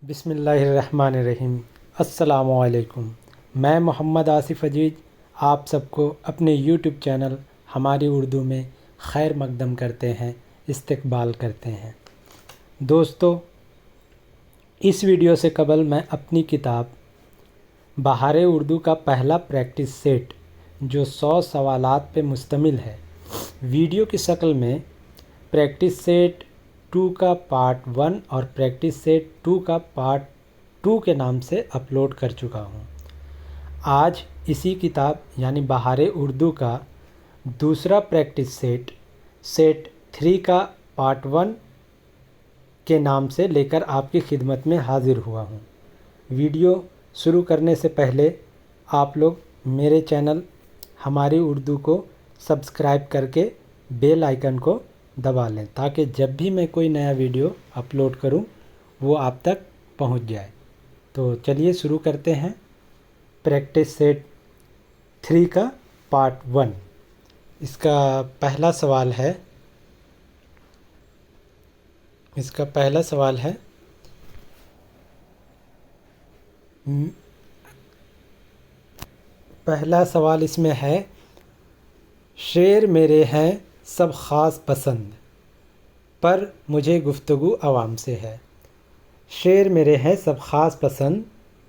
بسم اللہ الرحمن الرحیم۔ السلام علیکم۔ میں محمد آصف عزیز آپ سب کو اپنے یوٹیوب چینل ہماری اردو میں خیر مقدم کرتے ہیں، استقبال کرتے ہیں۔ دوستو، اس ویڈیو سے قبل میں اپنی کتاب بہار اردو کا پہلا پریکٹس سیٹ جو 100 سوالات پہ مشتمل ہے، ویڈیو کی شکل میں پریکٹس سیٹ 2 کا پارٹ 1 اور پریکٹس سیٹ 2 کا پارٹ 2 کے نام سے اپلوڈ کر چکا ہوں۔ آج اسی کتاب یعنی بہار اردو کا دوسرا پریکٹس سیٹ 3 کا پارٹ 1 کے نام سے لے کر آپ کی خدمت میں حاضر ہوا ہوں۔ ویڈیو شروع کرنے سے پہلے آپ لوگ میرے چینل ہماری اردو کو سبسکرائب کر کے بیل آئیکن کو دبا لیں تاکہ جب بھی میں کوئی نیا ویڈیو اپلوڈ کروں وہ آپ تک پہنچ جائے۔ تو چلیے شروع کرتے ہیں پریکٹس سیٹ 3 کا پارٹ 1۔ اس کا پہلا سوال ہے پہلا سوال اس میں ہے، شعر میرے ہیں سب خاص پسند پر مجھے گفتگو عوام سے ہے۔ شعر میرے ہیں سب خاص پسند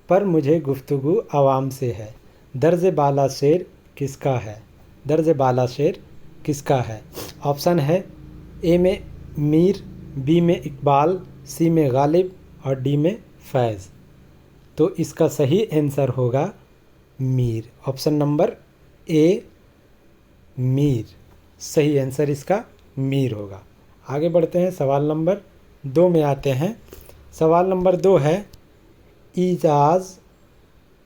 پر مجھے گفتگو عوام سے ہے۔ درز بالا شعر کس کا ہے؟ درز بالا شعر کس کا ہے؟ آپشن ہے اے میں میر، بی میں اقبال، سی میں غالب اور ڈی میں فیض۔ تو اس کا صحیح آنسر ہوگا میر۔ آپشن نمبر اے میر، صحیح آنسر اس کا میر ہوگا۔ آگے بڑھتے ہیں، سوال نمبر 2 میں آتے ہیں۔ سوال نمبر 2 ہے،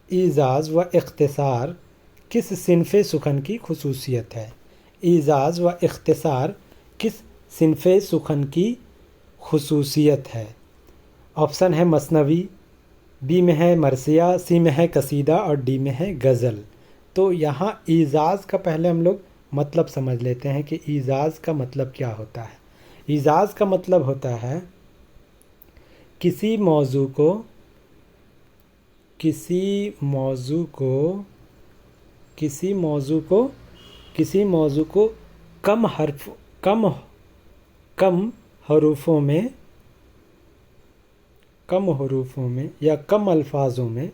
ایجاز و اختصار کس صنف سخن کی خصوصیت ہے؟ ایجاز و اختصار کس صنف سخن کی خصوصیت ہے؟ آپشن ہے مثنوی، بی میں ہے مرثیہ، سی میں ہے قصیدہ اور ڈی میں ہے غزل۔ تو یہاں ایجاز کا پہلے ہم لوگ مطلب سمجھ لیتے ہیں کہ ایجاز کا مطلب کیا ہوتا ہے۔ ایجاز کا مطلب ہوتا ہے کسی موضوع کو کم حروفوں میں یا کم الفاظوں میں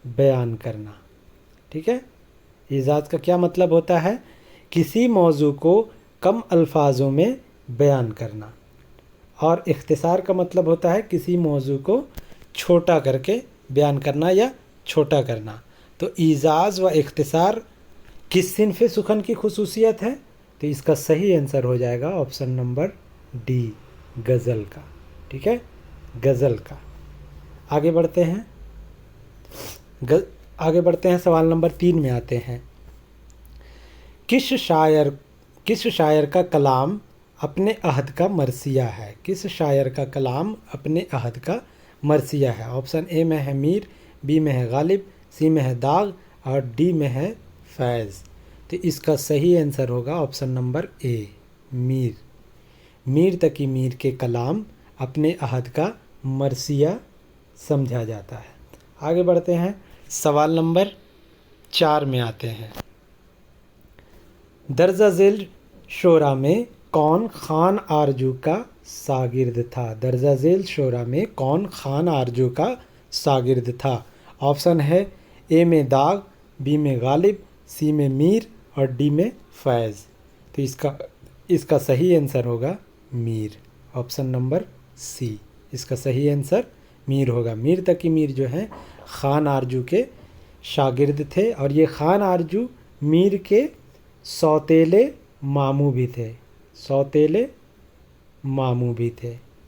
بیان کرنا، ٹھیک ہے۔ ایجاز کا کیا مطلب ہوتا ہے؟ کسی موضوع کو کم الفاظوں میں بیان کرنا، اور اختصار کا مطلب ہوتا ہے کسی موضوع کو چھوٹا کر کے بیان کرنا یا چھوٹا کرنا۔ تو ایجاز و اختصار کس صنف سخن کی خصوصیت ہے؟ تو اس کا صحیح آنسر ہو جائے گا آپشن نمبر ڈی، غزل کا، ٹھیک ہے، غزل کا۔ آگے بڑھتے ہیں، سوال نمبر 3 میں آتے ہیں۔ کس شاعر کا کلام اپنے عہد کا مرثیہ ہے؟ کس شاعر کا کلام اپنے عہد کا مرثیہ ہے؟ آپشن اے میں ہے میر، بی میں ہے غالب، سی میں ہے داغ اور ڈی میں ہے فیض۔ تو اس کا صحیح آنسر ہوگا آپشن نمبر اے، میر۔ میر تقی میر کے کلام اپنے عہد کا مرثیہ سمجھا جاتا ہے۔ آگے بڑھتے ہیں، سوال نمبر 4 میں آتے ہیں۔ درجہ ذیل شعراء میں کون خان آرجو کا شاگرد تھا؟ درجہ ذیل شعراء میں کون خان آرجو کا شاگرد تھا؟ آپشن ہے اے میں داغ، بی میں غالب، سی میں میر اور ڈی میں فیض۔ تو اس کا صحیح آنسر ہوگا میر، آپشن نمبر سی، اس کا صحیح آنسر میر ہوگا۔ میر تقی میر جو ہیں خان آرجو کے شاگرد تھے، اور یہ خان آرجو میر کے سوتیلے ماموں بھی تھے،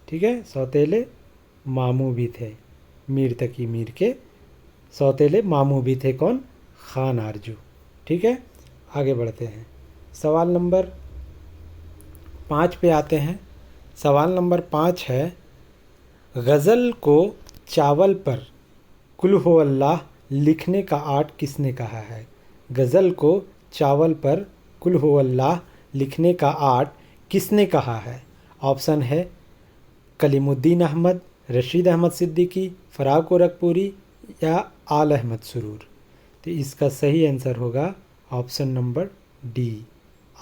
ٹھیک ہے، سوتیلے ماموں بھی تھے۔ میر تقی میر کے سوتیلے ماموں بھی تھے، کون؟ خان آرجو، ٹھیک ہے۔ آگے بڑھتے ہیں، سوال نمبر 5 پہ آتے ہیں۔ سوال نمبر 5 ہے، غزل کو چاول پر قل ہو اللہ لکھنے کا آرٹ کس نے کہا ہے؟ غزل کو چاول پر قل ہو اللہ لکھنے کا آرٹ کس نے کہا ہے؟ آپشن ہے کلیم الدین احمد، رشید احمد صدیقی، فراق گورکھپوری یا آل احمد سرور۔ تو اس کا صحیح آنسر ہوگا آپشن نمبر ڈی،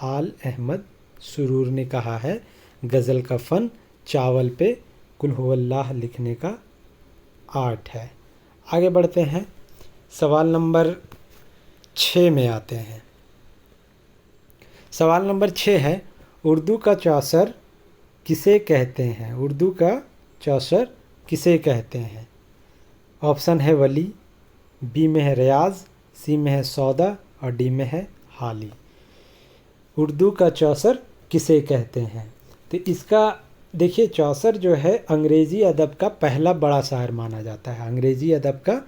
آل احمد سرور نے کہا ہے غزل کا فن چاول پہ قل هو اللہ لکھنے کا آرٹ ہے۔ آگے بڑھتے ہیں، سوال نمبر 6 میں آتے ہیں۔ سوال نمبر 6 ہے اردو کا چوسر کسے کہتے ہیں؟ اردو کا چوسر کسے کہتے ہیں؟ آپشن ہے ولی، بی میں ہے ریاض، سی میں ہے سودا اور ڈی میں ہے حالی۔ اردو کا چوسر کسے کہتے ہیں؟ تو اس کا دیکھیے، چوسر جو ہے انگریزی ادب کا پہلا بڑا شاعر مانا جاتا ہے، انگریزی ادب کا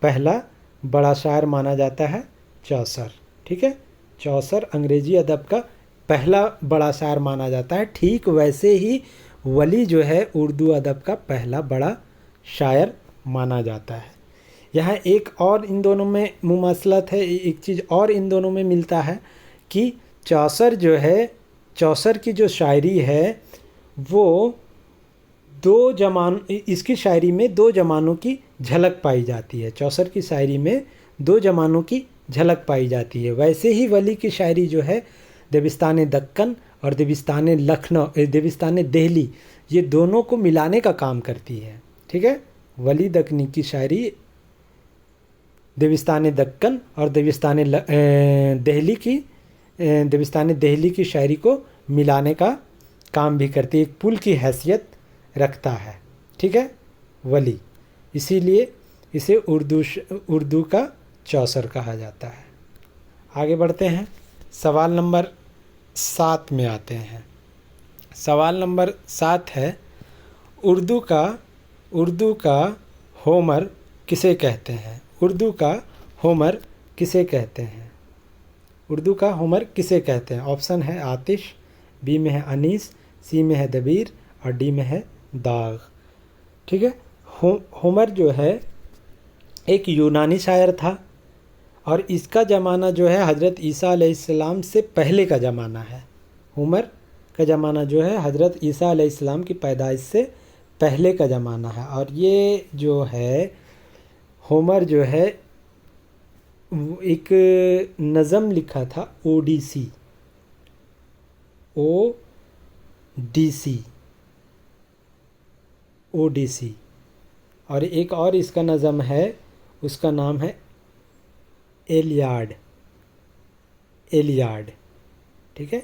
پہلا بڑا شاعر مانا جاتا ہے چوسر، ٹھیک ہے؟ چوسر انگریزی ادب کا پہلا بڑا شاعر مانا جاتا ہے، ٹھیک ویسے ہی ولی جو ہے اردو ادب کا پہلا بڑا شاعر مانا جاتا ہے۔ یہاں ایک اور ان دونوں میں مماثلت ہے، ایک چیز اور ان دونوں میں ملتا ہے کہ چوسر جو ہے، چوسر کی جو شاعری ہے وہ اس کی شاعری میں دو زمانوں کی جھلک پائی جاتی ہے، چوسر کی شاعری میں دو زمانوں کی جھلک پائی جاتی ہے۔ ویسے ہی ولی کی شاعری جو ہے دبستان دکن اور دبستان دہلی، یہ دونوں کو ملانے کا کام کرتی ہے، ٹھیک ہے؟ ولی دکنی کی شاعری دبستان دکن اور دبستان دہلی کی شاعری کو ملانے کا کام بھی کرتی ہے، ایک پل کی حیثیت رکھتا ہے، ٹھیک ہے؟ ولی، اسی لیے اسے اردو کا چوسر کہا جاتا ہے۔ آگے بڑھتے ہیں، سوال نمبر 7 میں آتے ہیں۔ سوال نمبر 7 ہے اردو کا ہومر کسے کہتے ہیں؟ اردو کا ہومر کسے کہتے ہیں؟ اردو کا ہومر کسے کہتے ہیں؟ آپشن ہے آتش، بی میں ہے انیس، سی میں ہے دبیر اور ڈی میں ہے داغ، ٹھیک ہے؟ ہومر جو ہے ایک یونانی شاعر تھا اور اس کا زمانہ جو ہے حضرت عیسیٰ علیہ السلام سے پہلے کا زمانہ ہے۔ ہومر کا زمانہ جو ہے حضرت عیسیٰ علیہ السلام کی پیدائش سے پہلے کا زمانہ ہے، اور یہ جو ہے ہومر جو ہے ایک نظم لکھا تھا اوڈیسی، اوڈیسی، اور ایک اور اس کا نظم ہے، اس کا نام ہے ایلیاڈ، ٹھیک ہے؟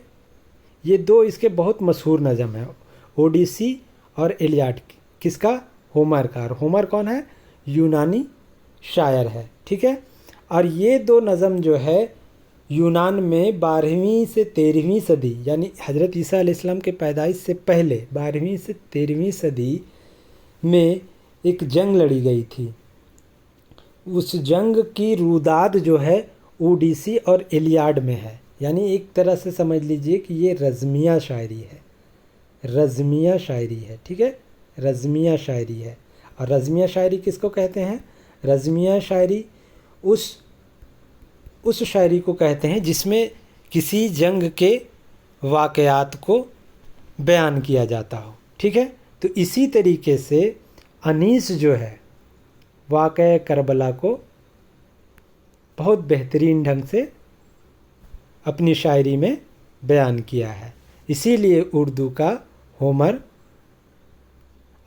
یہ دو اس کے بہت مشہور نظم ہیں، اوڈیسی اور ایلیاڈ۔ کس کا؟ ہومر کا۔ اور ہومر کون ہے؟ یونانی شاعر ہے، ٹھیک ہے؟ اور یہ دو نظم جو ہے یونان میں 12ویں سے 13ویں صدی، یعنی حضرت عیسیٰ علیہ السلام کے پیدائش سے پہلے 12ویں سے 13ویں صدی میں ایک جنگ لڑی گئی تھی۔ اس جنگ کی روداد جو ہے اوڈیسی اور ایلیاڈ میں ہے، یعنی ایک طرح سے سمجھ لیجئے کہ یہ رزمیہ شاعری ہے، ٹھیک ہے؟ رزمیہ شاعری ہے۔ اور رزمیہ شاعری کس کو کہتے ہیں؟ رزمیہ شاعری اس شاعری کو کہتے ہیں جس میں کسی جنگ کے واقعات کو بیان کیا جاتا ہو، ٹھیک ہے؟ تو اسی طریقے سے انیس جو ہے واقعہ کربلا کو بہت بہترین ڈھنگ سے اپنی شاعری میں بیان کیا ہے، اسی لیے اردو کا ہومر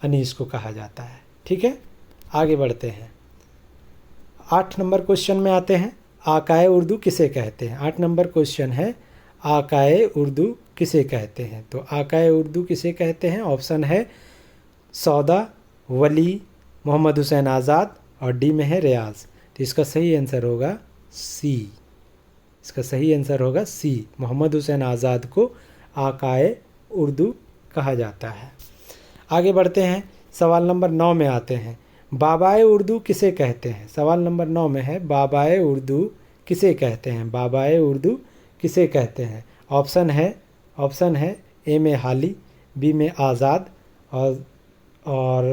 انیس کو کہا جاتا ہے، ٹھیک ہے؟ آگے بڑھتے ہیں، 8 نمبر کوشچن میں آتے ہیں، آقائے اردو کسے کہتے ہیں؟ 8 نمبر کوشچن ہے آقائے اردو کسے کہتے ہیں؟ تو آقائے اردو کسے کہتے ہیں؟ آپشن ہے سودا، ولی، محمد حسین آزاد اور ڈی میں ہے ریاض۔ تو اس کا صحیح آنسر ہوگا سی، محمد حسین آزاد کو آقائے اردو کہا جاتا ہے۔ آگے بڑھتے ہیں، سوال نمبر 9 میں آتے ہیں، بابائے اردو کسے کہتے ہیں؟ سوال نمبر 9 میں ہے بابائے اردو کسے کہتے ہیں؟ بابائے اردو کسے کہتے ہیں؟ آپشن ہے اے میں حالی، بی میں آزاد اور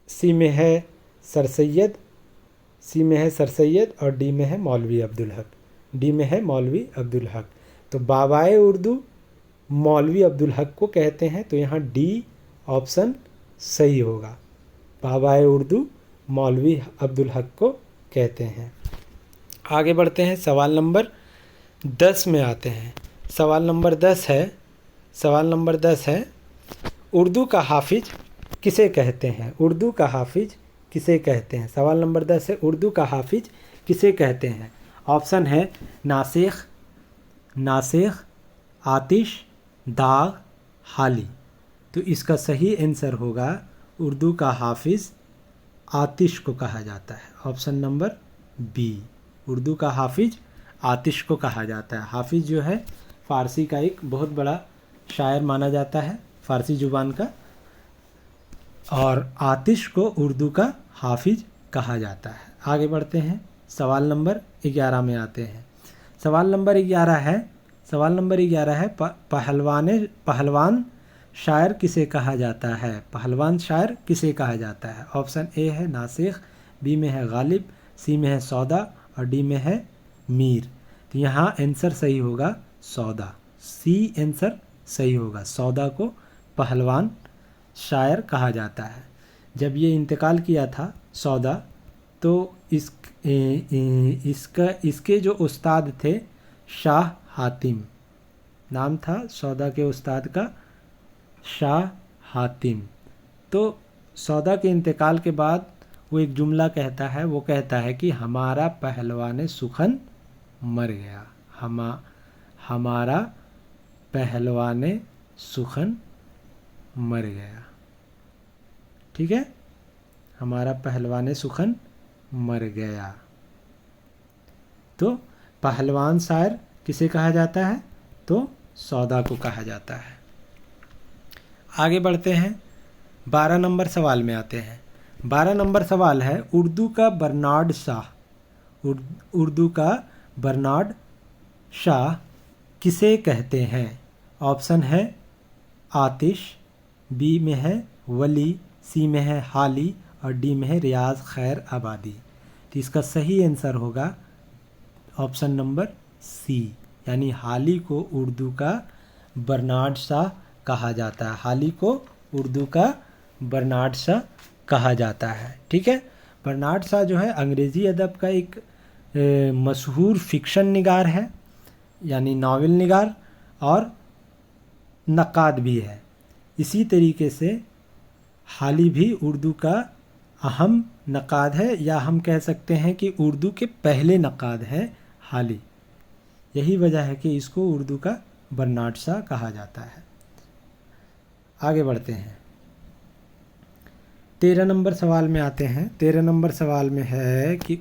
سی میں ہے سر سید اور ڈی میں ہے مولوی عبدالحق۔ तो बाबाए उर्दू मौलवी अब्दुल हक को कहते हैं, तो यहाँ डी ऑप्शन सही होगा। बाबाए उर्दू मौलवी अब्दुल हक को कहते हैं। आगे बढ़ते हैं, सवाल नंबर 10 में आते हैं। सवाल नंबर 10 है उर्दू का हाफिज किसे कहते हैं? उर्दू का हाफिज किसे कहते हैं? सवाल नंबर 10 है उर्दू का हाफिज किसे कहते हैं? ऑप्शन है नासिख, आतिश, दाग, हाली। तो इसका सही आंसर होगा उर्दू का हाफिज आतिश को कहा जाता है। ऑप्शन नंबर बी, उर्दू का हाफिज आतिश को कहा जाता है। हाफिज जो है फ़ारसी का एक बहुत बड़ा शायर माना जाता है, फ़ारसी ज़ुबान का, और आतिश को उर्दू का हाफिज कहा जाता है। आगे बढ़ते हैं, सवाल नंबर 11 में आते हैं। सवाल नंबर 11 है पहलवान शायर किसे कहा जाता है? पहलवान शायर किसे कहा जाता है? ऑप्शन ए है नासिख, बी में है गालिब, सी में है सौदा और डी में है मीर। तो यहाँ आंसर सही होगा सौदा, सी आंसर सही होगा। सौदा को पहलवान शायर कहा जाता है। जब ये इंतकाल किया था सौदा, तो इसके जो उस्ताद थे शाह हातिम, नाम था सौदा के उस्ताद का शाह हातिम। तो सौदा के इंतकाल के बाद वो एक जुमला कहता है, वो कहता है कि हमारा पहलवान सुखन मर गया, हमारा पहलवान सुखन मर गया। ठीक है, हमारा पहलवान सुखन मर गया। तो पहलवान शायर किसे कहा जाता है? तो सौदा को कहा जाता है। आगे बढ़ते हैं, 12 नंबर सवाल में आते हैं। 12 नंबर सवाल है उर्दू का बर्नार्ड शाह। उर्दू का बर्नार्ड शाह किसे कहते हैं? ऑप्शन है आतिश, बी में है वली, सी में है हाली और डी में है रियाज खैर आबादी। तो इसका सही आंसर होगा ऑप्शन नंबर सी, यानी हाली को उर्दू का बर्नार्ड शाह कहा जाता है। हाली को उर्दू का बर्नार्ड शाह कहा जाता है। ठीक है, बर्नार्ड शाह जो है अंग्रेज़ी अदब का एक मशहूर फिक्शन निगार है, यानी नावल निगार और नक़ाद भी है। इसी तरीके से हाली भी उर्दू का अहम नक़ाद है, या हम कह सकते हैं कि उर्दू के पहले नक़ाद हैं हाली। यही वजह है कि इसको उर्दू का बर्नार्ड शाह कहा जाता है। आगे बढ़ते हैं, 13 नंबर सवाल में आते हैं। 13 नंबर सवाल में है कि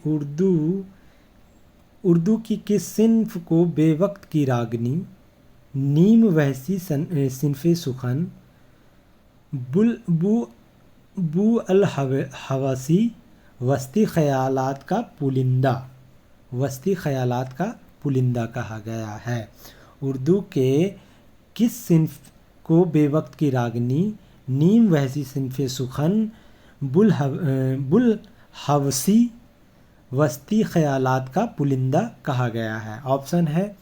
उर्दू की किस सिन्फ को बेवक्त की रागनी, नीम वहसी सिन्फ़े सुखन, बू अल हवासी, वस्ती ख़यालात का पुलिंदा कहा गया है। उर्दू के किस सिन्फ को बेवक्त की रागनी, नीम वहसी सिन्फ़े सुखन, बुल हवसी, वस्ती ख़यालात का पुलिंदा कहा गया है? ऑप्शन है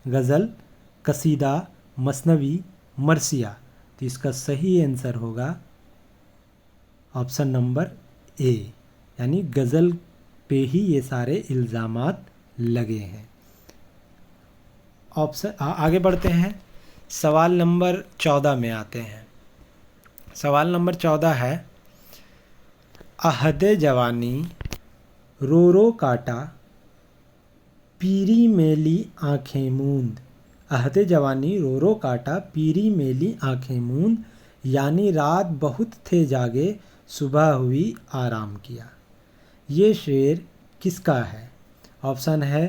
गज़ल, कसीदा, मसनवी, मरसिया। तो इसका सही आंसर होगा ऑप्शन नंबर ए, यानी गज़ल पे ही ये सारे इल्ज़ामात लगे हैं। आगे बढ़ते हैं, सवाल नंबर 14 में आते हैं। सवाल नंबर 14 है अहद जवानी रो रो काटा, पीरी मेली आँखें मूंद। अहद जवानी रो रो काटा, पीरी मेली आँखें मूंद, यानी रात बहुत थे जागे, सुबह हुई आराम किया। ये शेर किसका है? ऑप्शन है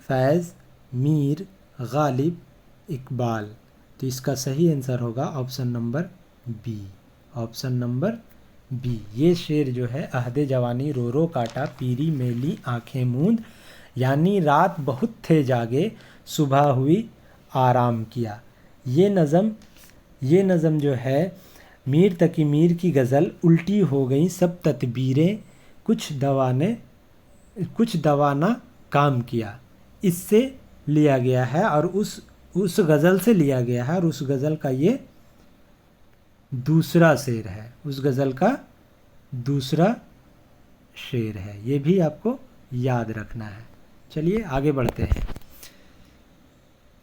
फैज़, मीर, गालिब, इकबाल। तो इसका सही आंसर होगा option number B, option number B. ये शेर जो है अहद जवानी रो रो काटा, पीरी मेली आँखें मूंद, यानी रात बहुत थे जागे, सुबह हुई आराम किया। ये नज़म जो है मीर तकी मीर की गज़ल, उल्टी हो गई सब तदबीरें, कुछ दवा ना काम किया, इससे लिया गया है। और उस गज़ल से लिया गया है और उस गज़ल का ये दूसरा शेर है, उस गज़ल का दूसरा शेर है। ये भी आपको याद रखना है। चलिए आगे बढ़ते हैं।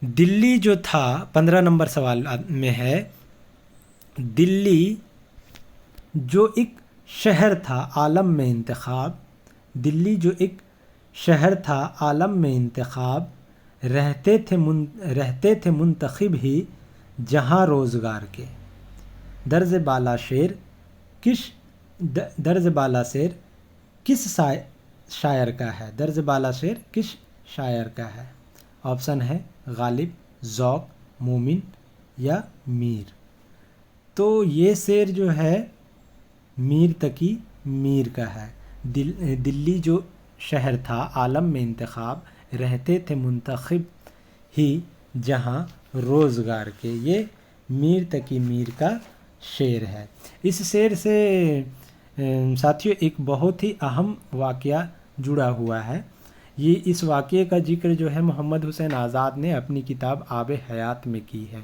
दिल्ली जो था, 15 नंबर सवाल में है, दिल्ली जो एक शहर था आलम में इंतखाब, दिल्ली जो एक शहर था आलम में इंतखाब, रहते थे मुंतखब ही जहाँ रोज़गार के। दर्ज बाला शेर किस शायर का है? दर्ज बाला शेर किस शायर का है? ऑप्शन है गालिब, ज़ौक़, मोमिन या मीर। तो ये शेर जो है मीर तकी मीर का है। दिल्ली जो शहर था आलम में इंतखाब, रहते थे मुंतखब ही जहाँ रोज़गार के, ये मीर तकी मीर का शेर है। इस शेर से साथियों एक बहुत ही अहम वाक़या जुड़ा हुआ है। ये इस वाक़ये का जिक्र जो है मोहम्मद हुसैन आज़ाद ने अपनी किताब आब हयात में की है।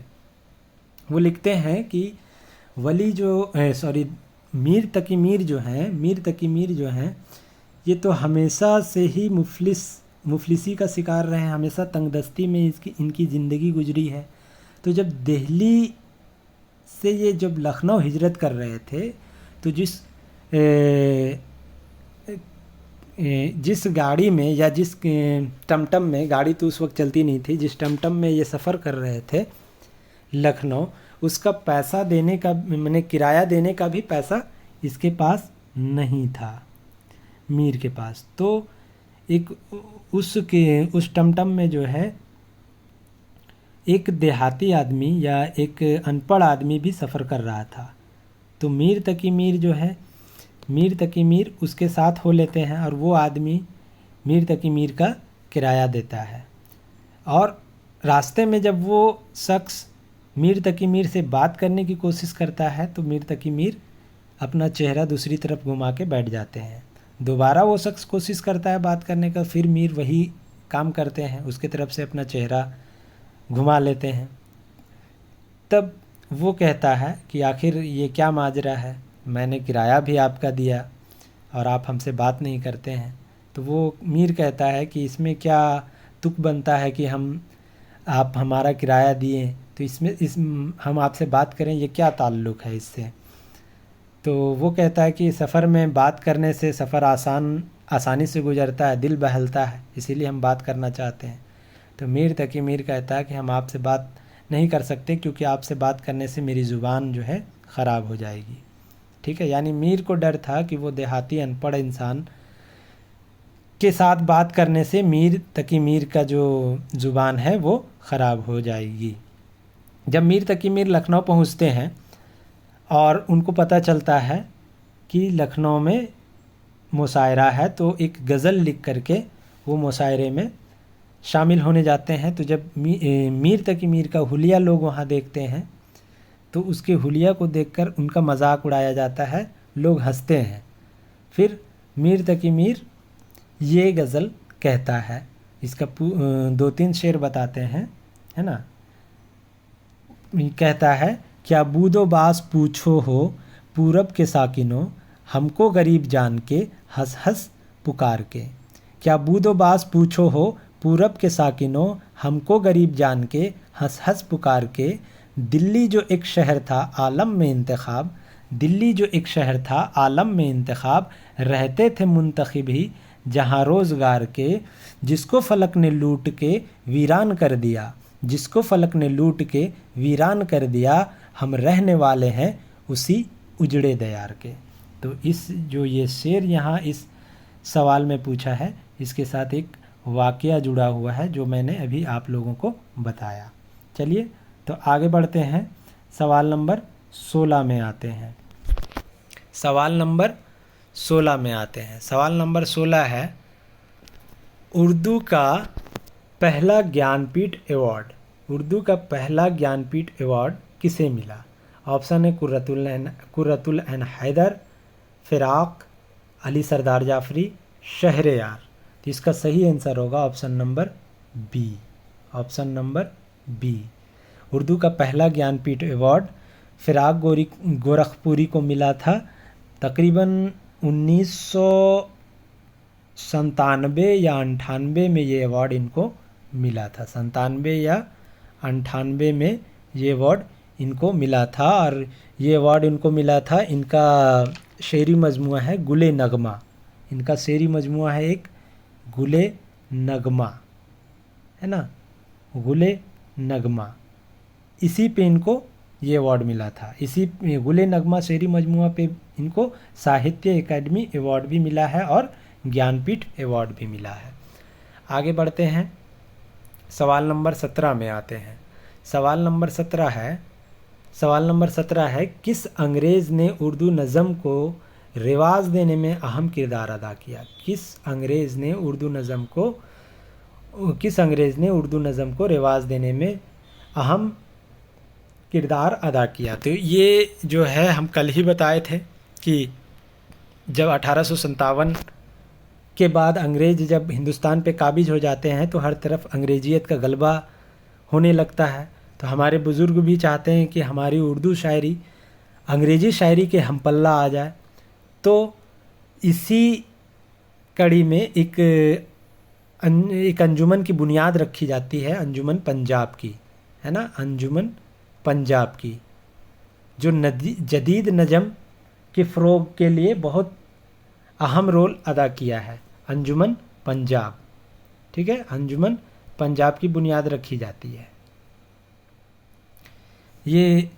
वो लिखते हैं कि वली जो मीर तकी मीर जो हैं ये तो हमेशा से ही मुफलिसी का शिकार रहे हैं, हमेशा तंगदस्ती में इनकी ज़िंदगी गुजरी है। तो जब दिल्ली से ये जब लखनऊ हिजरत कर रहे थे तो जिस गाड़ी में या जिस टमटम में, गाड़ी तो उस वक्त चलती नहीं थी, जिस टमटम में ये सफ़र कर रहे थे लखनऊ, उसका पैसा देने का, मैंने किराया देने का भी पैसा इसके पास नहीं था, मीर के पास। तो एक उस टमटम में जो है एक देहाती आदमी या एक अनपढ़ आदमी भी सफ़र कर रहा था। तो मीर तकी मीर जो है, मीर तकी मीर उसके साथ हो लेते हैं और वो आदमी मीर तकी मीर का किराया देता है। और रास्ते में जब वो शख्स मीर तकी मीर से बात करने की कोशिश करता है तो मीर तकी मीर अपना चेहरा दूसरी तरफ घुमा के बैठ जाते हैं। दोबारा वो शख्स कोशिश करता है बात करने का, फिर मीर वही काम करते हैं, उसके तरफ से अपना चेहरा घुमा लेते हैं। तब वो कहता है कि आखिर ये क्या माजरा है, मैंने किराया भी आपका दिया और आप हमसे बात नहीं करते हैं। तो वो मीर कहता है कि इसमें क्या तुक बनता है कि आप हमारा किराया दिए तो हम आपसे बात करें, ये क्या ताल्लुक़ है इससे। तो वो कहता है कि सफ़र में बात करने से सफ़र आसानी से गुजरता है, दिल बहलता है, इसीलिए हम बात करना चाहते हैं। तो मीर तकी मीर कहता है कि हम आपसे बात नहीं कर सकते क्योंकि आपसे बात करने से मेरी ज़ुबान जो है ख़राब हो जाएगी। ठीक है, यानी मीर को डर था कि वो देहाती अनपढ़ इंसान के साथ बात करने से मीर तकी मीर का जो ज़ुबान है वो ख़राब हो जाएगी। जब मीर तकी मीर लखनऊ पहुंचते हैं और उनको पता चलता है कि लखनऊ में मुशायरा है, तो एक गज़ल लिख करके वो मुशायरे में शामिल होने जाते हैं। तो जब मीर तकी मीर का हुलिया लोग वहाँ देखते हैं तो उसके हुलिया को देखकर उनका मजाक उड़ाया जाता है, लोग हंसते हैं। फिर मीर तकी मीर ये गज़ल कहता है, इसका 2-3 शेर बताते हैं, है ना। कहता है, क्या बूदो बास पूछो हो पूरब के साकिनों, हमको गरीब जान के हंस हंस पुकार के। क्या बूदो बास पूछो हो पूरब के साकिनों, हमको गरीब जान के हंस हंस पुकार के। दिल्ली जो एक शहर था आलम में इंतखाब, दिल्ली जो एक शहर था आलम में इंतखाब, रहते थे मुंतखब ही जहाँ रोज़गार के। जिसको फ़लक ने लूट के वीरान कर दिया, जिसको फ़लक ने लूट के वीरान कर दिया, हम रहने वाले हैं उसी उजड़े दयार के। तो जो ये शेर यहाँ इस सवाल में पूछा है, इसके साथ एक वाक़या जुड़ा हुआ है जो मैंने अभी आप लोगों को बताया। चलिए तो आगे बढ़ते हैं, सवाल नंबर 16 में आते हैं। सवाल नंबर 16 है, उर्दू का पहला ज्ञानपीठ अवार्ड, उर्दू का पहला ज्ञानपीठ अवार्ड किसे मिला? ऑप्शन है कुर्रतुल ऐन हैदर, फ़िराक़, अली सरदार जाफ़री, शहरयार। तो इसका सही आंसर होगा option number B, option number B. Urdu का पहला ज्ञानपीठ अवार्ड फिराक गोरखपुरी को मिला था तकरीबन 1997 या 98 में ये अवार्ड इनको मिला था। 97 या 98 में ये अवार्ड इनको मिला था, और ये अवार्ड इनको मिला था। इनका शेरी मजमुआ है गुले नगमा, इनका शेरी मजमुआ है एक गुले नगमा, है ना, गुले नगमा। इसी पे इनको ये अवार्ड मिला था। इसी गुले नगमा शेरी मजमुआ पे इनको साहित्य अकादमी अवार्ड भी मिला है और ज्ञानपीठ अवार्ड भी मिला है। आगे बढ़ते हैं, सवाल नंबर 17 में आते हैं। सवाल नंबर 17 है किस अंग्रेज़ ने उर्दू नज़म को रिवाज देने में अहम किरदार अदा किया। किस अंग्रेज़ ने उर्दू नज़म को रिवाज देने में अहम किरदार अदा किया। तो ये जो है हम कल ही बताए थे कि जब 1857 के बाद अंग्रेज़ जब हिंदुस्तान पे काबिज हो जाते हैं तो हर तरफ अंग्रेजियत का गलबा होने लगता है। तो हमारे बुज़ुर्ग भी चाहते हैं कि हमारी उर्दू शायरी अंग्रेज़ी शायरी के हम पल्ला आ जाए। तो इसी कड़ी में एक अंजुमन की बुनियाद रखी जाती है, अंजुमन पंजाब की, है ना, अंजुमन पंजाब की, जो जदीद नज़म के फ़रोग़ के लिए बहुत अहम रोल अदा किया है। अंजुमन पंजाब, ठीक है, अंजुमन पंजाब की बुनियाद रखी जाती है। ये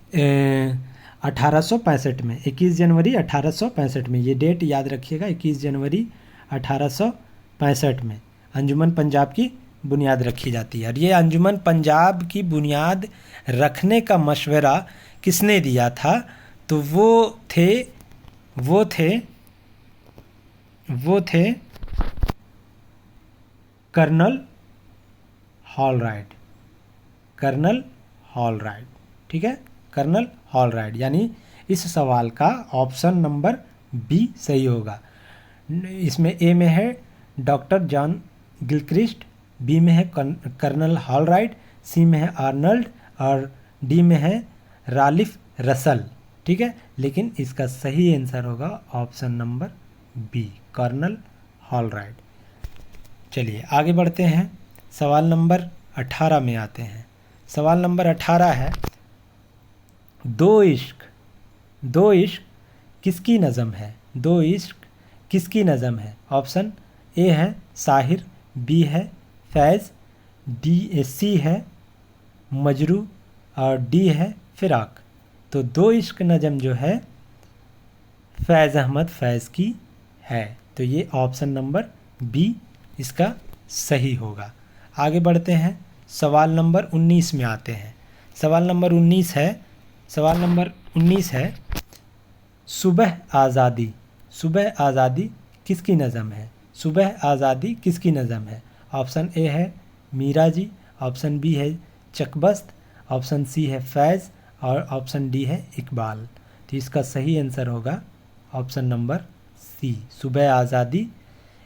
1865 में, 21 जनवरी 1865 में, ये डेट याद रखिएगा, 21 जनवरी 1865 में अंजुमन पंजाब की बुनियाद रखी जाती है। और ये अंजुमन पंजाब की बुनियाद रखने का मशवरा किसने दिया था? तो वो थे कर्नल हॉलराइट, ठीक है, कर्नल हॉलराइट। यानी इस सवाल का ऑप्शन नंबर बी सही होगा। इसमें ए में है डॉक्टर जॉन गिलक्रिस्ट, बी में है कर्नल हॉलराइट, सी में है आर्नल्ड और डी में है रालिफ रसल, ठीक है। लेकिन इसका सही आंसर होगा ऑप्शन नंबर बी, कर्नल हॉलराइट। चलिए आगे बढ़ते हैं, सवाल नंबर 18 में आते हैं। सवाल नंबर 18 है दो इश्क किसकी नज़म है? दो इश्क किसकी नज़म है? ऑप्शन ए है साहिर, बी है फैज़, सी है मजरू और डी है फिराक। तो दो इश्क नज़म जो है फैज़ अहमद फैज़ की है। तो ये ऑप्शन नंबर बी इसका सही होगा। आगे बढ़ते हैं, सवाल नंबर 19 में आते हैं। सवाल नंबर 19 है सुबह आज़ादी किसकी नज़म है? सुबह आज़ादी किसकी नज़म है? ऑप्शन ए है मीरा जी, ऑप्शन बी है चकबस्त, ऑप्शन सी है फैज़ और ऑप्शन डी है इकबाल। तो इसका सही आंसर होगा ऑप्शन नंबर सी, सुबह आज़ादी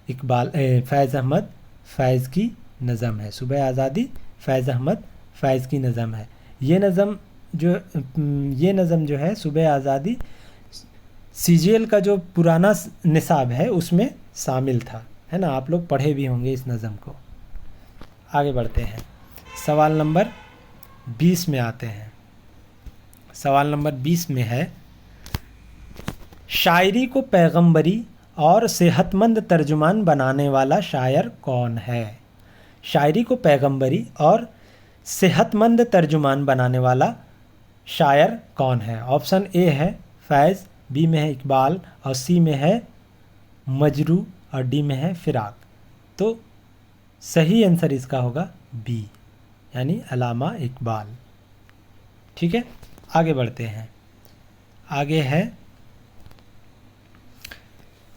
इकबाल फैज़ अहमद फैज़ की नज़म है। सुबह आज़ादी फैज़ अहमद फैज़ की नज़म है। ये नज़म जो है सुबह आज़ादी सीजीएल का जो पुराना निसाब है उसमें शामिल था, है ना, आप लोग पढ़े भी होंगे इस नज़म को। आगे बढ़ते हैं, सवाल नंबर 20 में आते हैं। सवाल नंबर 20 में है शायरी को पैगंबरी और सेहतमंद तर्जुमान बनाने वाला शायर कौन है? शायरी को पैगंबरी और सेहतमंद तर्जुमान बनाने वाला शायर कौन है? ऑप्शन ए है फैज़, बी में है इकबाल और सी में है मजरू और डी में है फिराक। तो सही आंसर इसका होगा बी, यानी अलामा इकबाल, ठीक है। आगे बढ़ते हैं, आगे है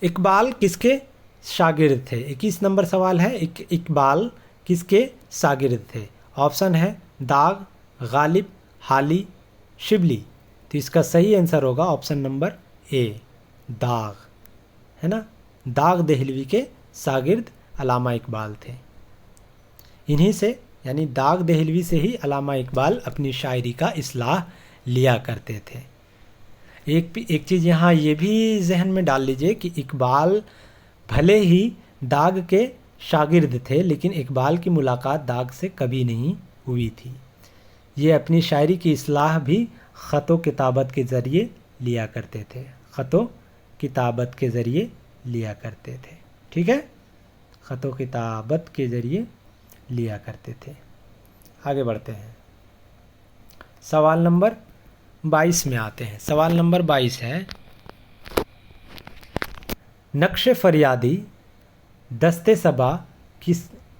इकबाल किसके शागिर्द थे? 21 नंबर सवाल है इकबाल किसके शागिर्द थे? ऑप्शन है दाग, गालिब, हाली, शिबली। तो इसका सही आंसर होगा ऑप्शन नंबर ए, दाग, है ना। दाग देहलवी के शागिर्द अलामा इकबाल थे। इन्हीं से یعنی داغ دہلوی سے ہی علامہ اقبال اپنی شاعری کا اصلاح لیا کرتے تھے۔ ایک چیز یہاں یہ بھی ذہن میں ڈال لیجئے کہ اقبال بھلے ہی داغ کے شاگرد تھے، لیکن اقبال کی ملاقات داغ سے کبھی نہیں ہوئی تھی۔ یہ اپنی شاعری کی اصلاح بھی خط و کتابت کے ذریعے لیا کرتے تھے، خط و کتابت کے ذریعے لیا کرتے تھے، ٹھیک ہے، خط و کتابت کے ذریعے لیا کرتے تھے۔ آگے بڑھتے ہیں، سوال نمبر 22 میں آتے ہیں۔ سوال نمبر 22 ہے، نقش فریادی دست صبا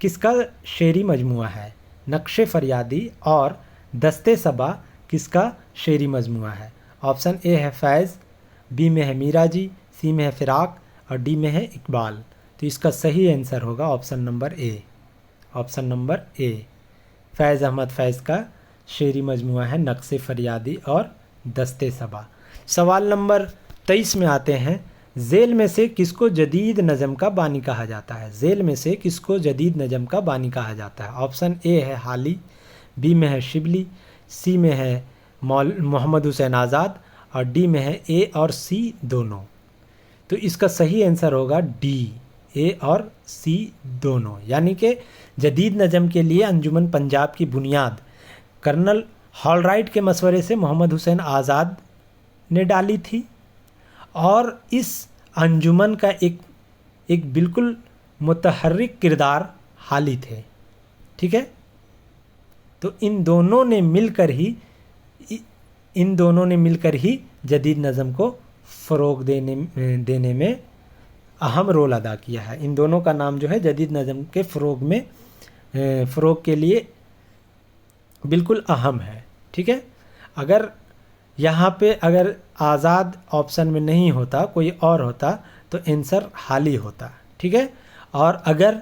کس کا شعری مجموعہ ہے؟ نقش فریادی اور دست صبا کس کا شعری مجموعہ ہے؟ آپشن اے ہے فیض، بی میں ہے میرا جی، سی میں ہے فراق اور ڈی میں ہے اقبال۔ تو اس کا صحیح آنسر ہوگا آپشن نمبر اے، آپشن نمبر اے، فیض احمد فیض کا شعری مجموعہ ہے نقش فریادی اور دست صبا۔ سوال نمبر 23 میں آتے ہیں، ذیل میں سے کس کو جدید نظم کا بانی کہا جاتا ہے؟ ذیل میں سے کس کو جدید نظم کا بانی کہا جاتا ہے؟ آپشن اے ہے حالی، بی میں ہے شبلی، سی میں ہے محمد حسین آزاد اور ڈی میں ہے اے اور سی دونوں۔ تو اس کا صحیح آنسر ہوگا ڈی، اے اور سی دونوں، یعنی کہ جدید نظم کے لیے انجمن پنجاب کی بنیاد کرنل ہال رائٹ کے مشورے سے محمد حسین آزاد نے ڈالی تھی، اور اس انجمن کا ایک بالکل متحرک کردار حالی تھے، ٹھیک ہے۔ تو ان دونوں نے مل کر ہی جدید نظم کو فروغ دینے میں اہم رول ادا کیا ہے۔ ان دونوں کا نام جو ہے جدید نظم کے فروغ کے لیے بالکل اہم ہے، ٹھیک ہے۔ اگر یہاں پہ آزاد آپشن میں نہیں ہوتا، کوئی اور ہوتا تو آنسر حالی ہوتا، ٹھیک ہے۔ اور اگر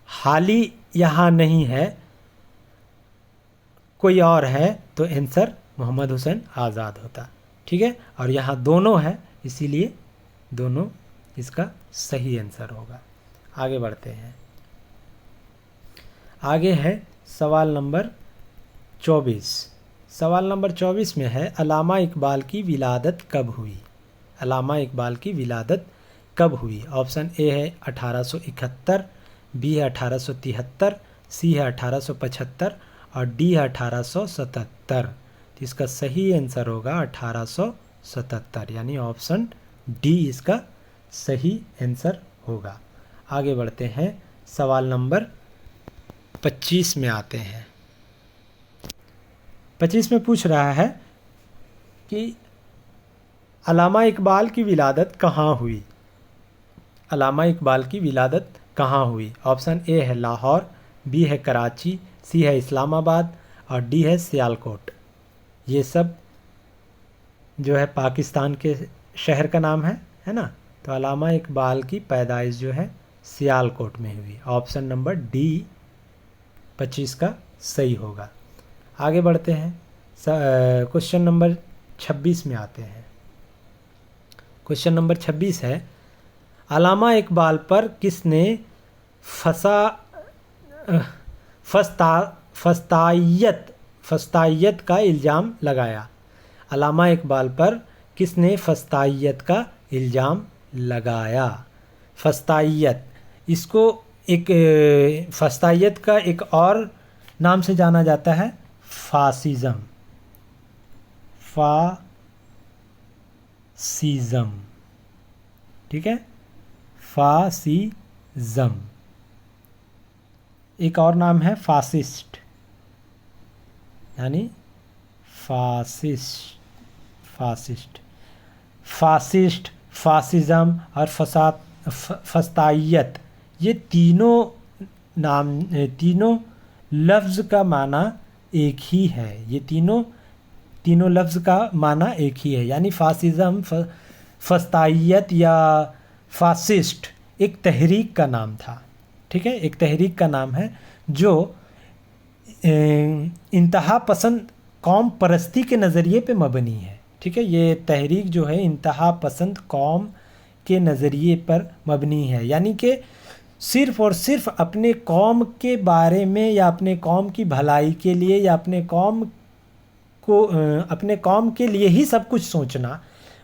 حالی یہاں نہیں ہے، کوئی اور ہے، تو آنسر محمد حسین آزاد ہوتا، ٹھیک ہے۔ اور یہاں دونوں ہے، اسی لیے دونوں اس کا صحیح آنسر ہوگا۔ آگے بڑھتے ہیں، آگے ہے سوال نمبر 24۔ سوال نمبر 24 میں ہے، علامہ اقبال کی ولادت کب ہوئی؟ علامہ اقبال کی ولادت کب ہوئی؟ آپشن اے ہے 1871، بی ہے 1873، سی ہے 1875 اور ڈی ہے 1877۔ تو اس کا صحیح آنسر ہوگا 1877، یعنی آپشن ڈی اس کا صحیح آنسر ہوگا۔ آگے بڑھتے ہیں، سوال نمبر 25 میں آتے ہیں۔ 25 میں پوچھ رہا ہے کہ علامہ اقبال کی ولادت کہاں ہوئی؟ علامہ اقبال کی ولادت کہاں ہوئی؟ آپشن اے ہے لاہور، بی ہے کراچی، سی ہے اسلام آباد اور ڈی ہے سیالکوٹ۔ یہ سب جو ہے پاکستان کے شہر کا نام ہے نا۔ تو علامہ اقبال کی پیدائش جو ہے سیالکوٹ میں ہوئی۔ آپشن نمبر ڈی 25 کا صحیح ہوگا۔ آگے بڑھتے ہیں، کوشچن نمبر 26 میں آتے ہیں۔ کوشچن نمبر 26 ہے، علامہ اقبال پر کس نے فسطائیت کا الزام لگایا؟ علامہ اقبال پر کس نے فسطائیت کا الزام لگایا؟ فسطائیت، اس کو فسطائیت کا ایک اور نام سے جانا جاتا ہے فاسزم، ٹھیک ہے، فاسزم۔ ایک اور نام ہے فاسسٹ، یعنی فاسسٹ، فاسزم اور فسطائیت، یہ تینوں لفظ کا معنی ایک ہی ہے۔ یہ تینوں لفظ کا معنی ایک ہی ہے، یعنی فاسزم، فسطائیت یا فاسسٹ ایک تحریک کا نام تھا، ٹھیک ہے، ایک تحریک کا نام ہے جو انتہا پسند قوم پرستی کے نظریے پہ مبنی ہے، ٹھیک ہے۔ یہ تحریک جو ہے انتہا پسند قوم کے نظریے پر مبنی ہے، یعنی کہ صرف اور صرف اپنے قوم کے بارے میں یا اپنے قوم کی بھلائی کے لیے یا اپنے قوم کے لیے ہی سب کچھ سوچنا،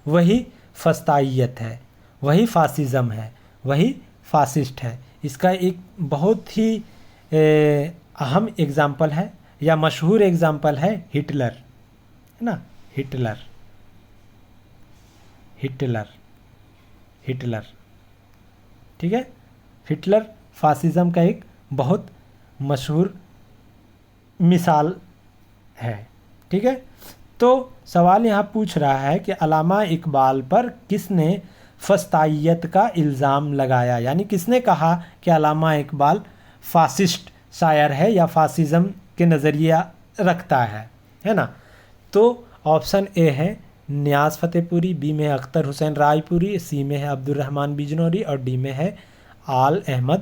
وہی فسطائیت ہے، وہی فاسزم ہے، وہی فاسسٹ ہے۔ اس کا ایک بہت ہی اہم اگزامپل ہے یا مشہور اگزامپل ہے ہٹلر، ہے نا، ہٹلر ٹھیک ہے۔ ہٹلر فاسزم کا ایک بہت مشہور مثال ہے، ٹھیک ہے۔ تو سوال یہاں پوچھ رہا ہے کہ علامہ اقبال پر کس نے فسطائیت کا الزام لگایا، یعنی کس نے کہا کہ علامہ اقبال فاسسٹ شاعر ہے یا فاسزم کے نظریہ رکھتا ہے نا۔ تو آپشن اے ہے نیاز فتح پوری، بی میں ہے اختر حسین رائے پوری، سی میں ہے عبد الرحمن بجنوری اور ڈی میں ہے آل احمد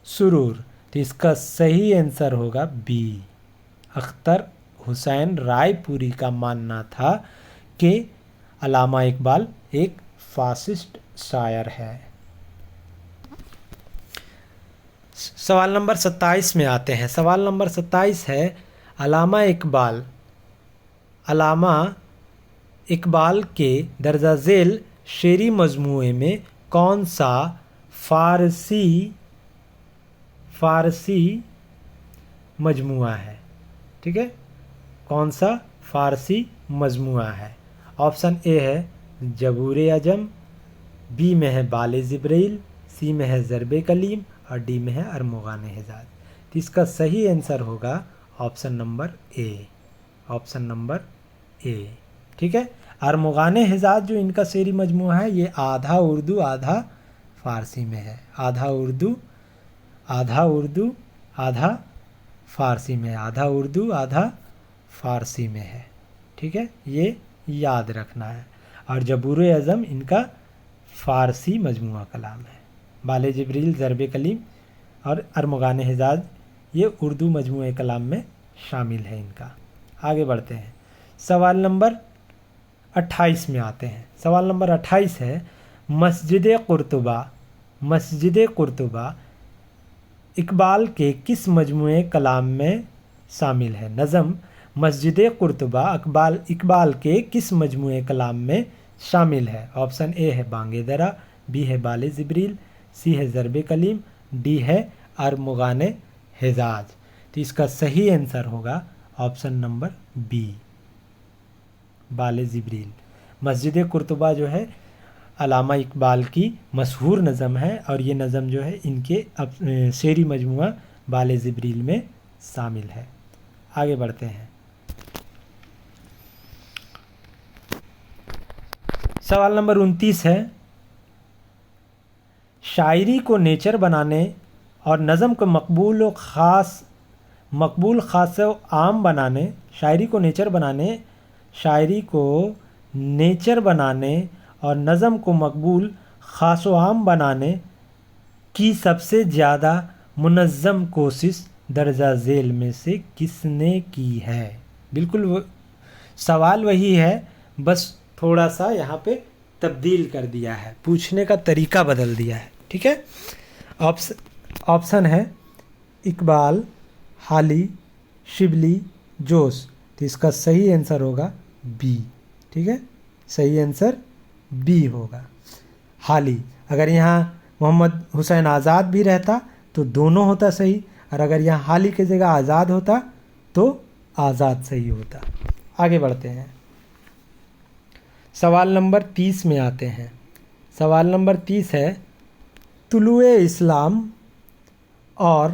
سرور۔ تو اس کا صحیح آنسر ہوگا بی، اختر حسین رائے پوری کا ماننا تھا کہ علامہ اقبال ایک فاسسٹ شاعر ہے۔ سوال نمبر 27 میں آتے ہیں۔ سوال نمبر 27 ہے علامہ اقبال کے درجہ ذیل شعری مجموعے میں کون سا فارسی مجموعہ ہے، ٹھیک ہے، کون سا فارسی مجموعہ ہے؟ آپشن اے ہے جبور عجم، بی میں ہے بال جبریل، سی میں ہے ضرب کلیم اور ڈی میں ہے ارمغان حجاز۔ تو اس کا صحیح آنسر ہوگا آپشن نمبر اے، ٹھیک ہے۔ ارمغان حجاز جو ان کا شعری مجموعہ ہے یہ آدھا اردو آدھا فارسی میں ہے، آدھا اردو آدھا فارسی میں، آدھا اردو آدھا فارسی میں ہے، ٹھیک ہے، یہ یاد رکھنا ہے۔ اور جبور عظم ان کا فارسی مجموعہ کلام ہے، بال جبریل ضرب کلیم اور ارمغان حجاز یہ اردو مجموعہ کلام میں شامل ہے ان کا۔ آگے بڑھتے ہیں، سوال نمبر 28 میں آتے ہیں۔ سوال نمبر 28 ہے مسجد قرطبہ اقبال کے کس مجموعہ کلام میں شامل ہے؟ نظم مسجد قرطبہ اقبال کے کس مجموعہ کلام میں شامل ہے؟ آپشن اے ہے بانگ درا، بی ہے بال جبریل، سی ہے ضرب کلیم، ڈی ہے ارمغان حجاز۔ تو اس کا صحیح آنسر ہوگا آپشن نمبر بی، بال جبریل۔ مسجد قرطبہ جو ہے علامہ اقبال کی مشہور نظم ہے اور یہ نظم جو ہے ان کے شعری مجموعہ بال جبریل میں شامل ہے۔ آگے بڑھتے ہیں، سوال نمبر 29 ہے شاعری کو نیچر بنانے اور نظم کو مقبول خاص و عام بنانے، شاعری کو نیچر بنانے اور نظم کو مقبول خاص و عام بنانے کی سب سے زیادہ منظم کوشش درجہ ذیل میں سے کس نے کی ہے؟ بالکل سوال وہی ہے، بس تھوڑا سا یہاں پہ تبدیل کر دیا ہے، پوچھنے کا طریقہ بدل دیا ہے، ٹھیک ہے۔ آپشن ہے اقبال، حالی، شبلی، جوش۔ تو اس کا صحیح آنسر ہوگا بی، ٹھیک ہے، صحیح آنسر بی ہوگا، حالی۔ اگر یہاں محمد حسین آزاد بھی رہتا تو دونوں ہوتا صحیح، اور اگر یہاں حالی کی جگہ آزاد ہوتا تو آزاد صحیح ہوتا۔ آگے بڑھتے ہیں، سوال نمبر 30 میں آتے ہیں۔ سوال نمبر 30 ہے طلوع اسلام اور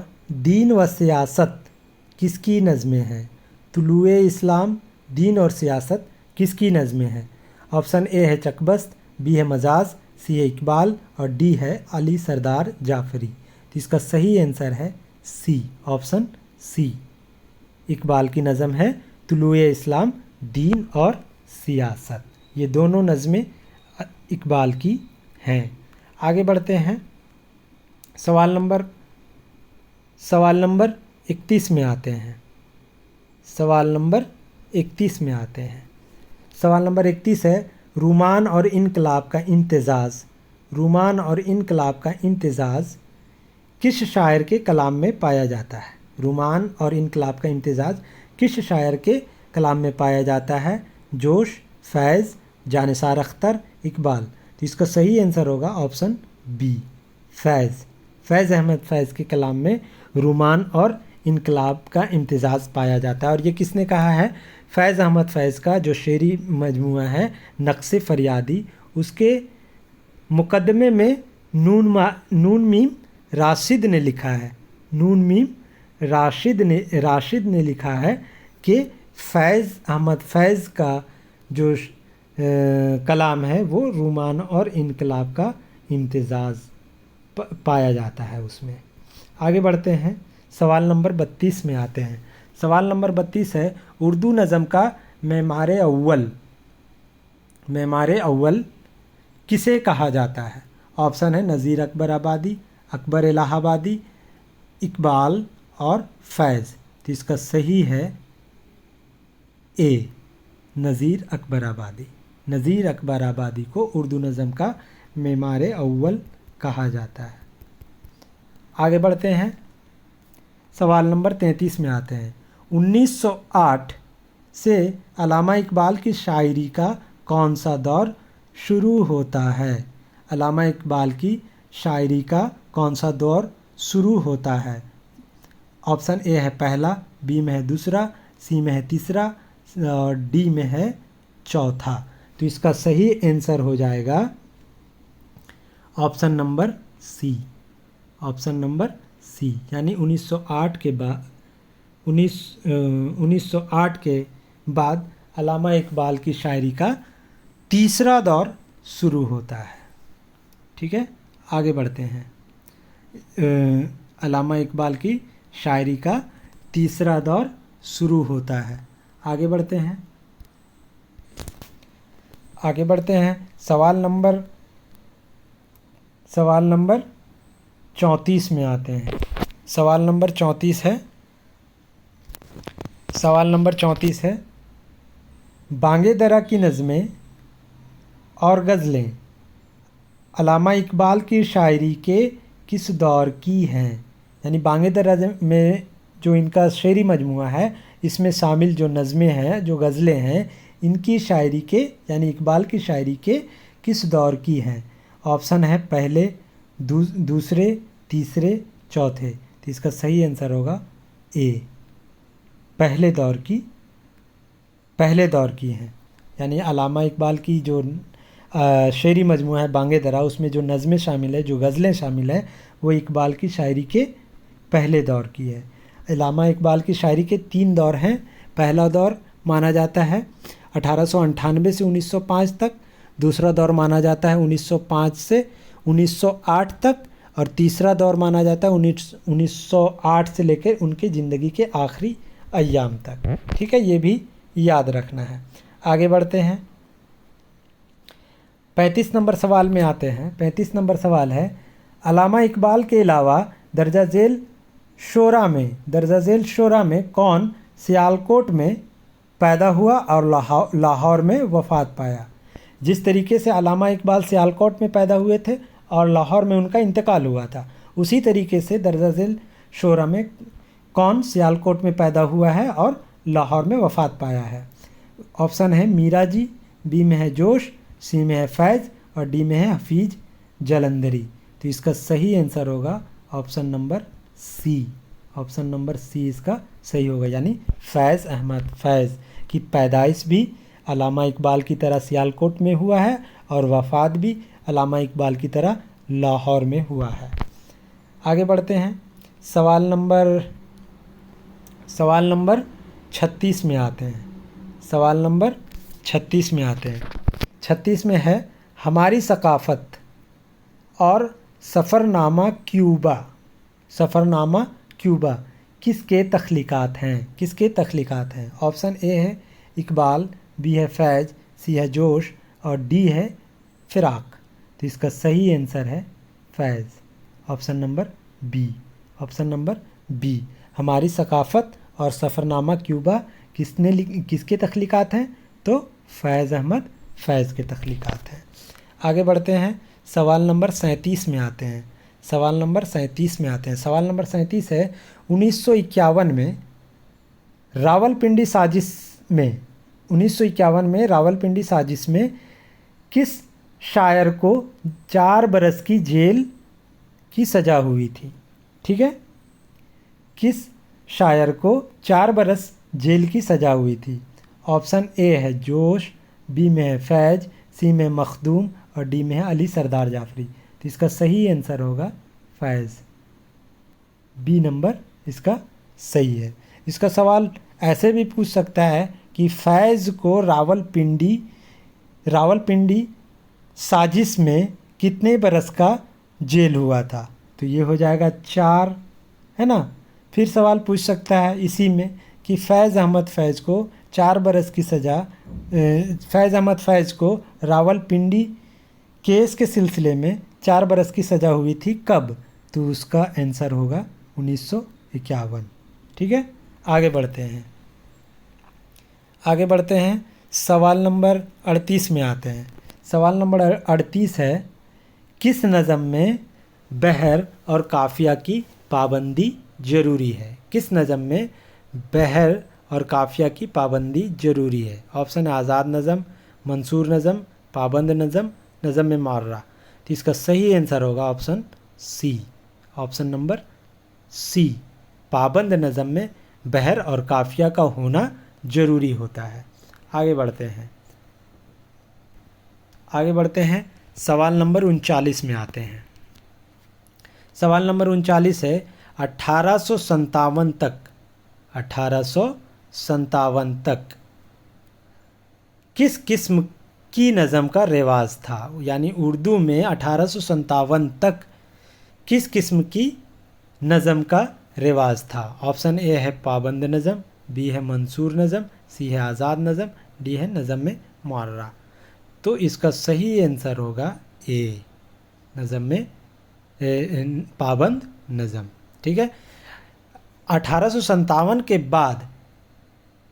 دین و سیاست کس کی نظمیں ہیں؟ طلوع اسلام، دین اور سیاست کس کی نظمیں ہیں؟ آپشن اے ہے چکبست، بی ہے مجاز، سی ہے اقبال اور ڈی ہے علی سردار جعفری۔ تو اس کا صحیح آنسر ہے سی، آپشن سی، اقبال کی نظم ہے طلوع اسلام، دین اور سیاست، یہ دونوں نظمیں اقبال کی ہیں۔ آگے بڑھتے ہیں، سوال نمبر 31 میں آتے ہیں۔ سوال نمبر 31 میں آتے ہیں۔ سوال نمبر 31 ہے رومان اور انقلاب کا امتزاج किस शायर के कलाम में पाया जाता है? रुमान और इनकलाब का इम्तिजाज किस शायर के कलाम में पाया जाता है? जोश, फैज़, जानिसार अख्तर, इकबाल। तो इसका सही आंसर होगा ऑप्शन बी, फैज़। फैज़ अहमद फैज़ के कलाम में रुमान और इनकलाब का इम्तिजाज पाया जाता है। और ये किसने कहा है? फैज़ अहमद फैज़ का जो शेरी मजमूआ है नक्श फरियादी, उसके मुकदमे में नून मीम राशिद ने लिखा है, नून मीम राशिद ने लिखा है कि फैज़ अहमद फैज़ का जो कलाम है वो रुमान और इनकलाब का इम्तिजाज पाया जाता है उसमें। आगे बढ़ते हैं, सवाल नंबर 32 में आते हैं। सवाल नंबर 32 है, उर्दू नज़म का मेमारे अव्वल किसे कहा जाता है? ऑप्शन है नज़ीर अकबर आबादी, अकबर इलाहाबादी, इकबाल और फैज़। तो इसका सही है ए, नज़ीर अकबर आबादी। नज़ीर अकबर आबादी को उर्दू नज़म का मेमारे अव्वल कहा जाता है। आगे बढ़ते हैं, सवाल नंबर 33 में आते हैं। 1908 से अल्लामा इकबाल की शायरी का कौन सा दौर शुरू होता है? अल्लामा इकबाल की शायरी का कौन सा दौर शुरू होता है? ऑप्शन ए है पहला, बी में है दूसरा, सी में है तीसरा और डी में है चौथा। तो इसका सही आंसर हो जाएगा option number C, option number C. यानी 1908 के बाद 1908 के बाद अल्लामा इकबाल की शायरी का तीसरा दौर शुरू होता है। ठीक है, आगे बढ़ते हैं। अल्लामा इकबाल की शायरी का तीसरा दौर शुरू होता है। आगे बढ़ते हैं, आगे बढ़ते हैं। सवाल नंबर 34 में आते हैं। सवाल नंबर 34 है, सवाल नंबर 34 है, बांगे दरा की नज़में और गज़लें अल्लामा इकबाल की शायरी के किस दौर की हैं? यानी बांगे दरा में जो इनका शेरी मजमूआ है, इसमें शामिल जो नज़में हैं, जो गज़लें हैं, इनकी शायरी के यानी इकबाल की शायरी के किस दौर की हैं? ऑप्शन है पहले, दूसरे, तीसरे, चौथे। तो इसका सही आंसर होगा ए, पहले दौर की हैं। यानी अल्लामा इकबाल की जो शेरी मजमूआ है बांगे दरा, उसमें जो नज़में शामिल है, जो गज़लें शामिल हैं, वो इकबाल की शायरी के पहले दौर की है। अल्लामा इकबाल की शायरी के 3 दौर हैं। पहला दौर माना जाता है 1898 से 1905 तक, दूसरा दौर माना जाता है 1905 से 1908 तक और तीसरा दौर माना जाता है 1908 से लेकर उनकी ज़िंदगी के आखिरी अय्याम तक। ठीक है, ये भी याद रखना है। आगे बढ़ते हैं, 35 नंबर सवाल में आते हैं। 35 नंबर सवाल है, अल्लामा इकबाल के अलावा दर्जा झेल शोरा में कौन सियालकोट में पैदा हुआ और लाहौर में वफ़ात पाया? जिस तरीके से अल्लामा इकबाल सियालकोट में पैदा हुए थे और लाहौर में उनका इंतकाल हुआ था, उसी तरीके से दर्जा झेल शोरा में कौन सियालकोट में पैदा हुआ है और लाहौर में वफ़ात पाया है? ऑप्शन है मीरा जी, बी में है जोश, सी में है फैज़ और डी में है हफीज़ जलंधरी। तो इसका सही आंसर होगा option number C, option number C इसका सही होगा। यानी फैज़ अहमद फैज़ की पैदाइश भी अल्लामा इकबाल की तरह सियालकोट में हुआ है और वफ़ात भी अल्लामा इकबाल की तरह लाहौर में हुआ है। आगे बढ़ते हैं, सवाल नंबर 36 में आते हैं। सवाल नंबर 36 में आते हैं। 36 में है, हमारी सकाफ़त और सफ़रनामा क्यूबा किसके तख्लीक़ात हैं? ऑप्शन ए है इकबाल, बी है फैज़, सी है जोश और डी है फ़िराक। तो इसका सही आंसर है फैज़, ऑप्शन नंबर बी। हमारी सकाफ़त और सफ़रनामा क्यूबा किसके तख्लीक़ात हैं? तो फैज़ अहमद फैज़ के तख्लीक़ात हैं। आगे बढ़ते हैं, सवाल नंबर 37 में आते हैं। सवाल नंबर 37 में आते हैं। सवाल नंबर 37 है 1951 में रावलपिंडी साजिश में 1951 में रावलपिंडी साजिश में किस शायर को 4 बरस की जेल की सज़ा हुई थी? ठीक है, किस शायर को 4 बरस जेल की सज़ा हुई थी? ऑप्शन ए है जोश, बी में है फैज़, सी में मखदूम और डी में है अली सरदार जाफरी। तो इसका सही आंसर होगा फैज़, बी नंबर इसका सही है। इसका सवाल ऐसे भी पूछ सकता है कि फैज़ को रावलपिंडी साजिश में कितने बरस का जेल हुआ था? तो ये हो जाएगा 4, है ना। फिर सवाल पूछ सकता है इसी में कि फैज़ अहमद फैज़ को 4 बरस की सज़ा, फैज़ अहमद फैज़ को रावलपिंडी केस के सिलसिले में 4 बरस की सज़ा हुई थी कब? तो उसका आंसर होगा 1951। ठीक है, आगे बढ़ते हैं। सवाल नंबर 38 में आते हैं। सवाल नंबर 38 है किस नज़म में बहर और काफ़िया की पाबंदी ज़रूरी है? किस नज़म में बहर और काफ़िया की पाबंदी ज़रूरी है? ऑप्शन है आज़ाद नज़म, मंसूर नज़म, पाबंद नज़म, नज़म में मार्रा। तो इसका सही आंसर होगा option C, option number C, पाबंद नज़म में बहर और काफ़िया का होना ज़रूरी होता है। आगे बढ़ते हैं। सवाल नंबर 39 में आते हैं। सवाल नंबर 39 है 1857 तक किस किस्म की नज़म का रिवाज था? यानी उर्दू में 1857 तक किस किस्म की नज़म का रिवाज था? ऑप्शन ए है पाबंद नज़म, बी है मंसूर नज़म, सी है आज़ाद नज़म, डी है नज़म में मुअर्रा। तो इसका सही आंसर होगा ए, नज़म में पाबंद नज़म। ठीक है, 1857 के बाद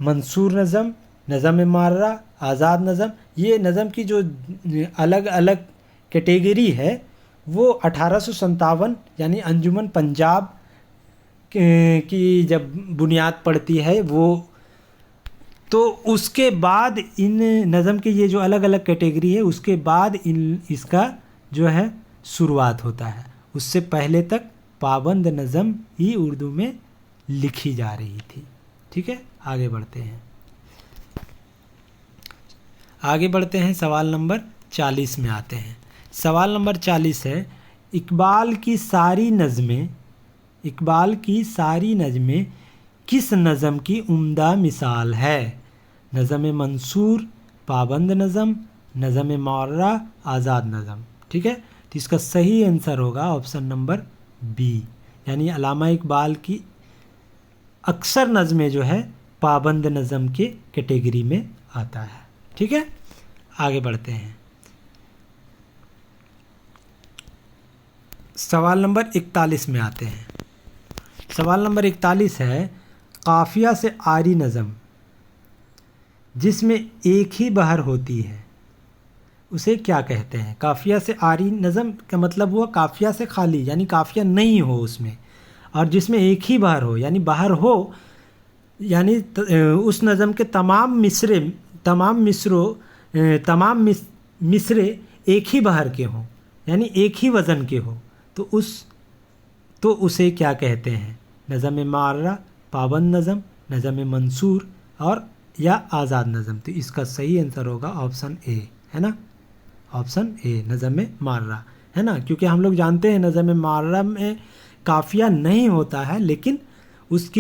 मंसूर नज़म, नज़म में मुअर्रा, आज़ाद नज़म, ये नज़म की जो अलग अलग कैटेगरी है वो 1857 यानी अंजुमन पंजाब की जब बुनियाद पड़ती है वो, तो उसके बाद इन नज़म के ये जो अलग अलग कैटेगरी है उसके बाद इसका जो है शुरुआत होता है। उससे पहले तक पाबंद नज़म ही उर्दू में लिखी जा रही थी। ठीक है, आगे बढ़ते हैं। सवाल नंबर 40 में आते हैं। सवाल नंबर 40 है इकबाल की सारी नज़में किस नज़म की उम्दा मिसाल है? नज़म मंसूर, पाबंद नज़म, नज़म मुअर्रा, आज़ाद नज़म। ठीक है, तो इसका सही आंसर होगा ऑप्शन नंबर बी, यानी अल्लामा इकबाल की अक्सर नज़में जो है पाबंद नज़म के कैटेगरी में आता है। ठीक है, आगे बढ़ते हैं। सवाल नंबर 41 में आते हैं। सवाल नंबर 41 है काफ़िया से आरी नज़म जिसमें एक ही बहर होती है उसे क्या कहते हैं? काफ़िया से आरी नज़म का मतलब हुआ काफ़िया से खाली, यानी काफ़िया नहीं हो उसमें, और जिसमें एक ही बहर हो यानी बहर हो, यानी उस नज़म के तमाम मिसरे एक ही बहर के हों यानी एक ही वज़न के हो, तो उसे क्या कहते हैं? नज़म मुअर्रा, पाबंद नज़म, नज़म मंसूर और या आज़ाद नज़म। तो इसका सही आंसर होगा ऑप्शन ए, है ना, ऑप्शन ए, नज़म मुअर्रा, है ना, क्योंकि हम लोग जानते हैं नज़म मुअर्रा में काफ़िया नहीं होता है, लेकिन उस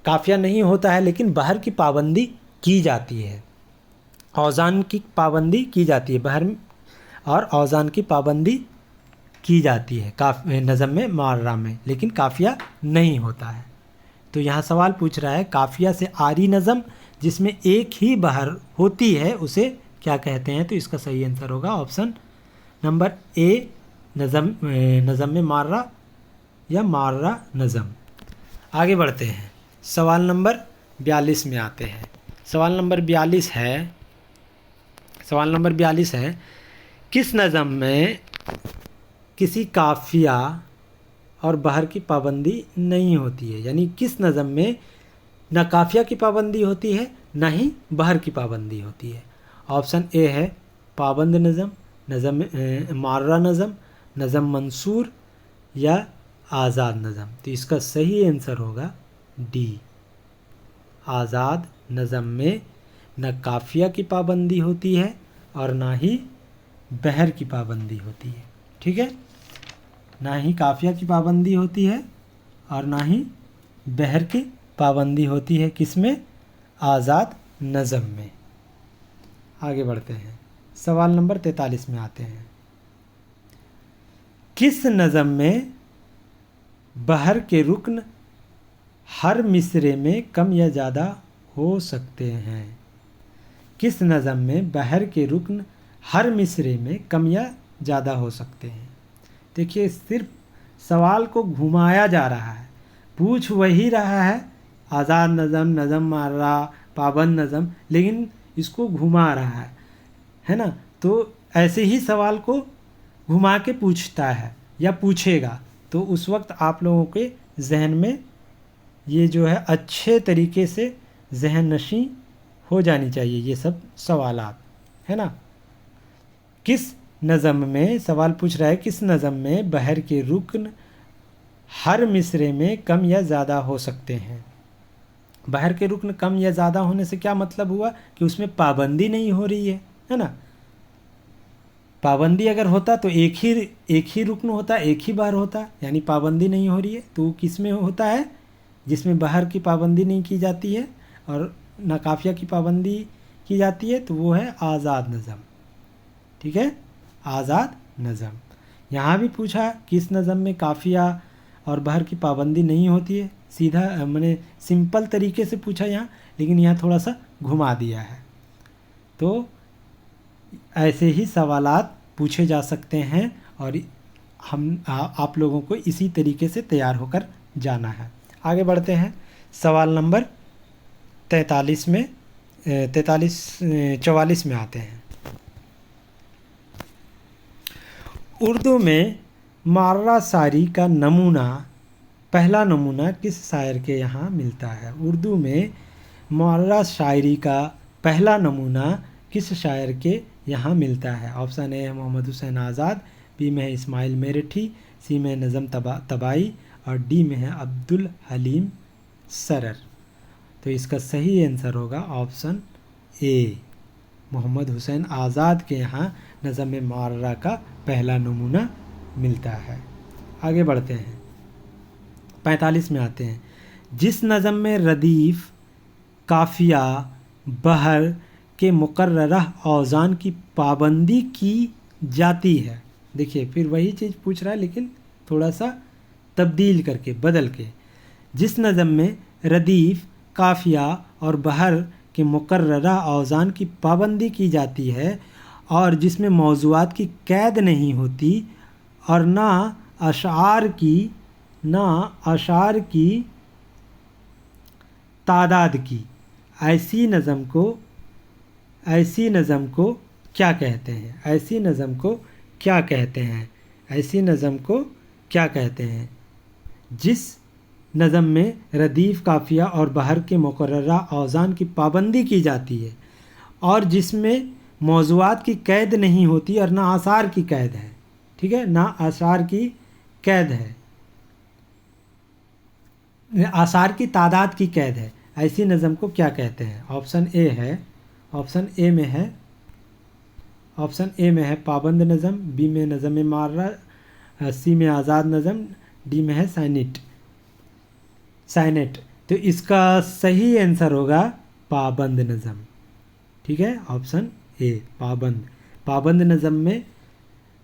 काफ़िया नहीं होता है लेकिन बहर की पाबंदी की जाती है, औज़ान की पाबंदी की जाती है, बहर और औज़ान की पाबंदी की जाती है नज़म में मुअर्रा में, लेकिन काफ़िया नहीं होता है। तो यहाँ सवाल पूछ रहा है काफ़िया से आरी नज़म जिसमें एक ही बहर होती है उसे क्या कहते हैं? तो इसका सही आंसर होगा ऑप्शन नंबर ए, नज़म में मुअर्रा या मुअर्रा नज़म। आगे बढ़ते हैं। सवाल नंबर 42 में आते हैं। सवाल नंबर 42 है किस नज़म में किसी काफिया और बहर की पाबंदी नहीं होती है, यानी किस नज़म में ना काफिया की पाबंदी होती है ना ही बहर की पाबंदी होती है। ऑप्शन ए है पाबंद नज़म, नज़म मार्रा नज़म, नज़म मंसूर या आज़ाद नज़म। तो इसका सही आंसर होगा डी, आज़ाद नज़म में न काफिया की पाबंदी होती है और ना ही बहर की पाबंदी होती है। ठीक है, ना ही काफिया की पाबंदी होती है और ना ही बहर की पाबंदी होती है, किसमें? आज़ाद नज़म में। आगे बढ़ते हैं, सवाल नंबर 43 में आते हैं। किस नज़म में बहर के रुकन हर मिसरे में कम या ज़्यादा हो सकते हैं? किस नज़म में बहर के रुकन हर मिसरे में कम या ज़्यादा हो सकते हैं? देखिए, सिर्फ सवाल को घुमाया जा रहा है, पूछ वही रहा है आज़ाद नज़म, नज़म मार्रा, पाबंद नज़म, लेकिन इसको घुमा रहा है ना। तो ऐसे ही सवाल को घुमा के पूछता है या पूछेगा, तो उस वक्त आप लोगों के जहन में ये जो है अच्छे तरीके से जहन नशी हो जानी चाहिए ये सब सवालात, है ना। किस नज़म में, सवाल पूछ रहा है किस नज़म में बहर के रुकन हर मिसरे में कम या ज़्यादा हो सकते हैं? बहर के रुकन कम या ज़्यादा होने से क्या मतलब हुआ कि उसमें पाबंदी नहीं हो रही है ना। पाबंदी अगर होता तो एक ही रुकन होता, एक ही बार होता, यानी पाबंदी नहीं हो रही है तो किस में होता है? जिसमें बहर की पाबंदी नहीं की जाती है और ना काफिया की पाबंदी की जाती है, तो वो है आज़ाद नज़म। ठीक है, आज़ाद नज़म। यहाँ भी पूछा किस नज़म में काफिया और बहर की पाबंदी नहीं होती है, सीधा मैंने सिंपल तरीके से पूछा यहाँ, लेकिन यहाँ थोड़ा सा घुमा दिया है। तो ऐसे ही सवालात पूछे जा सकते हैं और आप लोगों को इसी तरीके से तैयार होकर जाना है। आगे बढ़ते हैं, सवाल नंबर 44 में आते हैं। उर्दू में मार्रा शायरी का नमूना, पहला नमूना किस शायर के यहाँ मिलता है? उर्दू में मार्रा शायरी का पहला नमूना किस शायर के यहाँ मिलता है? ऑप्शन ए है मोहम्मद हुसैन आज़ाद, बी में है इस्माइल मेरठी, सी में नज़म तबाई और डी में है अब्दुल हलीम सरर। तो इसका सही आंसर होगा ऑप्शन ए, मोहम्मद हुसैन आज़ाद के यहाँ नज़म मार्रा का पहला नमूना मिलता है। आगे बढ़ते हैं, 45 में आते हैं। जिस नज़म में रदीफ़, काफिया, बहर के मुकर्ररा औज़ान की पाबंदी की जाती है। देखिए, फिर वही चीज़ पूछ रहा है लेकिन थोड़ा सा तब्दील करके, बदल के। जिस नज़म में रदीफ़, काफिया और बहर के मुकर्ररा औज़ान की पाबंदी की जाती है और जिसमें मौज़ूआत की कैद नहीं होती और ना अशार की तादाद की, ऐसी नज़म को क्या कहते हैं? ऐसी नज़म को क्या कहते हैं? ऐसी नज़म को क्या कहते हैं? जिस नज़म में रदीफ़, काफिया और बहर के मुकर्ररा औज़ान की पाबंदी की जाती है और जिसमें मौज़ूआत की कैद नहीं होती और ना आसार की कैद है। ठीक है, ना आसार की कैद है, आसार की तादाद की कैद है, ऐसी नज़म को क्या कहते हैं? ऑप्शन ए में है पाबंद नज़म, बी में नज़म मार्रा, सी में आज़ाद नज़म, डी में है साइनेट। तो इसका सही आंसर होगा पाबंद नज़म। ठीक है, ऑप्शन ए, पाबंद नज़म में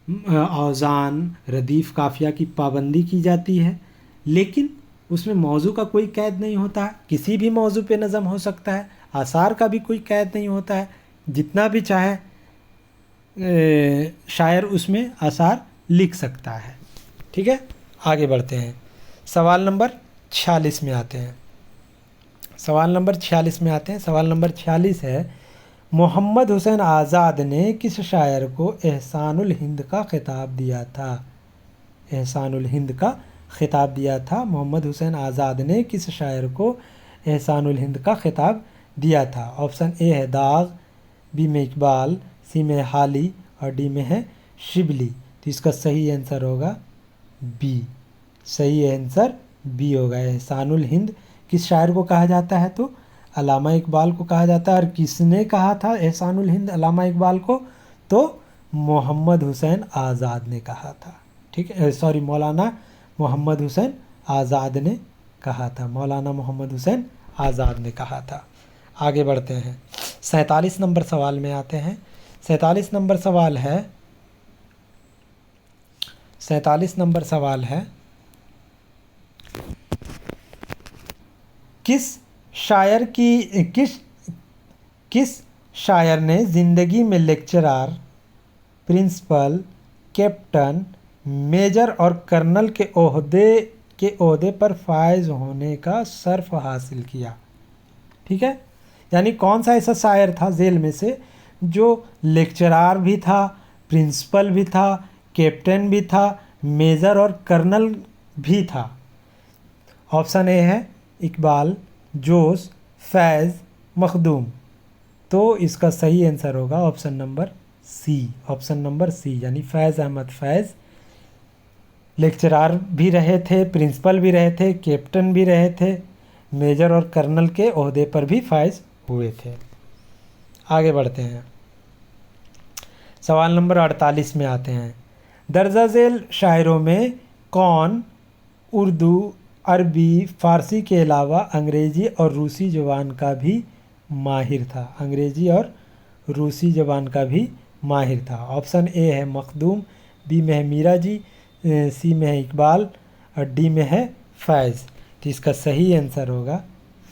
औज़ान, रदीफ़, काफिया की पाबंदी की जाती है, लेकिन उसमें मौजू का कोई कैद नहीं होता है, किसी भी मौजू पे नज़म हो सकता है, आसार का भी कोई कैद नहीं होता है, जितना भी चाहे शायर उसमें आसार लिख सकता है। ठीक है, आगे बढ़ते हैं, सवाल नंबर 46 में आते हैं। सवाल नंबर 46 है, محمد حسین آزاد نے کس شاعر کو احسان الہند کا خطاب دیا تھا؟ احسان الہند کا خطاب دیا تھا محمد حسین آزاد نے کس شاعر کو احسان الہند کا خطاب دیا تھا؟ آپشن اے ہے داغ، بی میں اقبال، سی میں حالی اور ڈی میں ہے شبلی۔ تو اس کا صحیح آنسر ہوگا بی، صحیح آنسر بی ہوگا۔ احسان الہند کس شاعر کو کہا جاتا ہے؟ تو علامہ اقبال کو کہا جاتا ہے۔ اور کس نے کہا تھا احسان الہند علامہ اقبال کو؟ تو محمد حسین آزاد نے کہا تھا، ٹھیک ہے، سوری مولانا محمد حسین آزاد نے کہا تھا، مولانا محمد حسین آزاد نے کہا تھا۔ آگے بڑھتے ہیں، 47 نمبر سوال میں آتے ہیں۔ 47 نمبر سوال ہے 47 نمبر سوال ہے کس شاعر نے زندگی میں لیکچرر، پرنسپل، کیپٹن، میجر اور کرنل کے عہدے پر فائز ہونے کا شرف حاصل کیا؟ ٹھیک ہے، یعنی کون سا ایسا شاعر تھا ذیل میں سے جو لیکچرر بھی تھا، پرنسپل بھی تھا، کیپٹن بھی تھا، میجر اور کرنل بھی تھا؟ آپشن اے ہے اقبال، جوش، فیض، مخدوم۔ تو اس کا صحیح آنسر ہوگا آپشن نمبر سی، آپشن نمبر سی، یعنی فیض احمد فیض لیکچرر بھی رہے تھے، پرنسپل بھی رہے تھے، کیپٹن بھی رہے تھے، میجر اور کرنل کے عہدے پر بھی فائز ہوئے تھے۔ آگے بڑھتے ہیں، سوال نمبر 48 میں آتے ہیں۔ درجہ ذیل شاعروں میں کون اردو، عربی، فارسی کے علاوہ انگریزی اور روسی زبان کا بھی ماہر تھا؟ انگریزی اور روسی زبان کا بھی ماہر تھا۔ آپشن اے ہے مخدوم، بی میں ہے میرا جی، سی میں ہے اقبال اور ڈی میں ہے فیض۔ تو اس کا صحیح آنسر ہوگا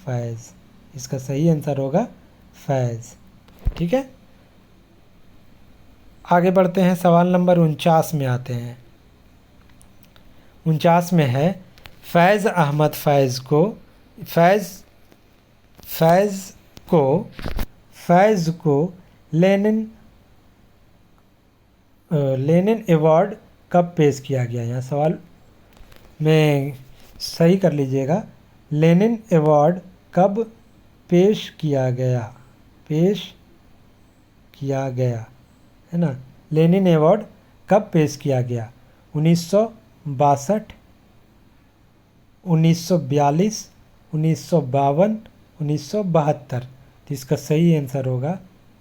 فیض، اس کا صحیح آنسر ہوگا فیض، ٹھیک ہے۔ آگے بڑھتے ہیں، سوال نمبر 49 میں آتے ہیں۔ 49 میں ہے فیض احمد فیض کو لینن ایوارڈ کب پیش کیا گیا؟ یہاں سوال میں صحیح کر لیجئے گا، لینن ایوارڈ کب پیش کیا گیا ہے نا، لینن ایوارڈ کب پیش کیا گیا؟ 1962، 1942، 1952، 1972۔ تو اس کا صحیح آنسر ہوگا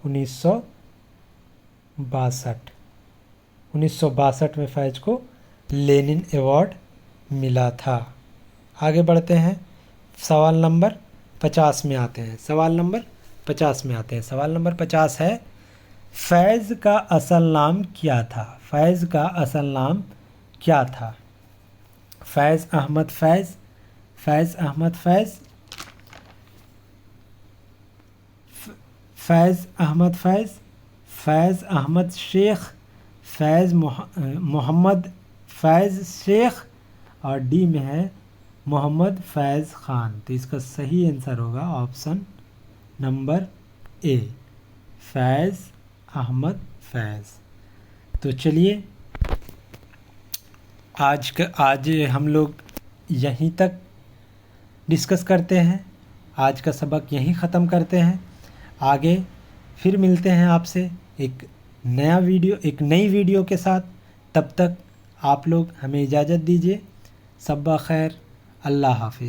1962۔ 1962 میں فیض کو لینن ایوارڈ ملا تھا۔ آگے بڑھتے ہیں، سوال نمبر 50 میں آتے ہیں۔ سوال نمبر 50 ہے فیض کا اصل نام کیا تھا؟ فیض کا اصل نام کیا تھا؟ فیض احمد فیض، فیض احمد فیض، فیض احمد فیض، فیض احمد شیخ، فیض محمد فیض شیخ اور ڈی میں ہے محمد فیض خان۔ تو اس کا صحیح آنسر ہوگا آپشن نمبر اے، فیض احمد فیض۔ تو چلیے آج ہم لوگ یہیں تک ڈسکس کرتے ہیں، آج کا سبق یہیں ختم کرتے ہیں۔ آگے پھر ملتے ہیں آپ سے ایک نئی ویڈیو کے ساتھ۔ تب تک آپ لوگ ہمیں اجازت دیجیے۔ صبح خیر، اللہ حافظ۔